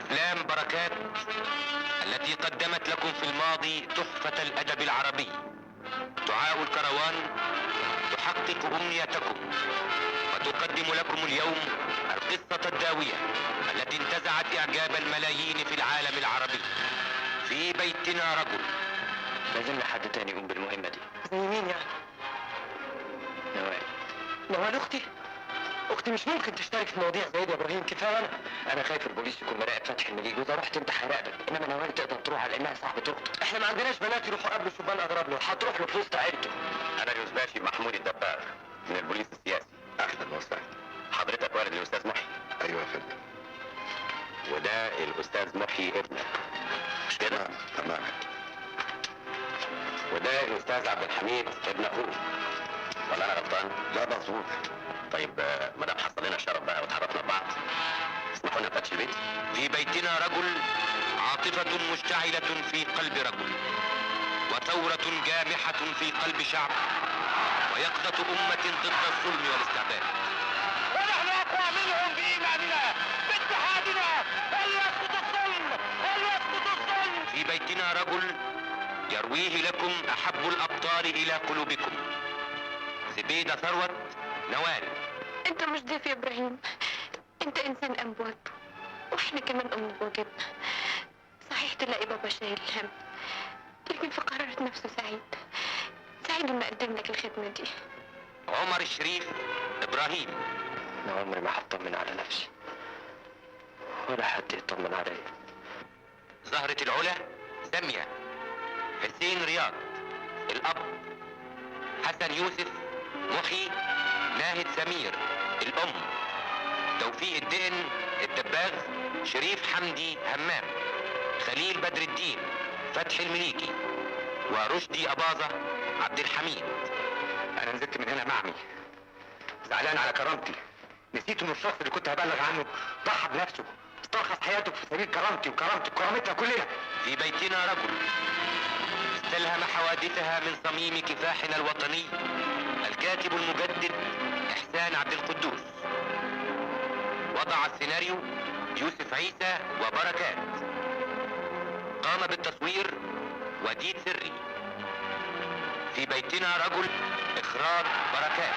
أفلام بركات التي قدمت لكم في الماضي تحفة الأدب العربي. دعاء الكروان تحقق أمنيتكم وتقدم لكم اليوم القصة الداوية التي انتزعت إعجاب الملايين في العالم العربي. في بيتنا رجل. لازم حد تاني يقوم بالمهمة دي. زي مين يعني؟ نوال. نوال اختي؟ اختي مش ممكن تشترك في مواضيع زي دي يا ابراهيم، كفايه انا خايف البوليس يكون مراقب فتحي المليج، واذا رحت انت هيراقبك، انما نوال تقدر تروح على انها صاحبة اختك. احنا ما عندناش بنات يروحوا قبل شبان اضرب له. هتروح له في وسط عيلته. أنا اليوزباشي محمود الدباغ من البوليس السياسي. اهلا وسهلا. حضرتك والد الأستاذ محي. ايوه يا فندم. وده الأستاذ محي ابنك، مش كده؟ تمام. وده الأستاذ عبد الحميد ابن أخوه، ولا أنا غلطان؟ لا مظبوط. طيب ما دام حصل لنا الشرف بقى وتعرفنا ببعض، اسمحوا لنا نفتش البيت. في بيتنا رجل، عاطفة مشتعلة في قلب رجل، وثورة جامحة في قلب شعب، ويقظة أمة ضد الظلم والاستعباد. ونحن اقوى منهم بايماننا باتحادنا. هل يسقط الظلم؟ هل يسقط الظلم؟ في بيتنا رجل يرويه لكم أحب الأبطال إلى قلوبكم. زبيدة ثروت، نوال. انت مش ضيف يا ابراهيم، انت انسان اموات، واحنا كمان ام بوجبنا. صحيح تلاقي بابا شايل الهم، لكن في قرارة نفسه سعيد. سعيد انه قدم لك الخدمة دي. عمر الشريف إبراهيم. انا عمري ما هطمن على نفسي ولا حد يطمن عليا. زهرة العلا، سامية. حسين رياض الأب. حسن يوسف، محي. ناهد سمير الأم. توفيق الدقن الدباغ. شريف حمدي همام. خليل بدر الدين فتحي المليكي. ورشدي أباظة عبد الحميد. انا نزلت من هنا معمي، زعلان على كرامتي. نسيت ان الشخص اللي كنت هبلغ عنه ضحى بنفسه، استرخص حياته في سبيل كرامتي وكرامتنا كلنا. في بيتنا رجل استلهم حوادثها من صميم كفاحنا الوطني الكاتب المجدد إحسان عبد القدوس. وضع السيناريو يوسف عيسى وبركات. قام بالتصوير وديد سري. في بيتنا رجل، إخراج بركات.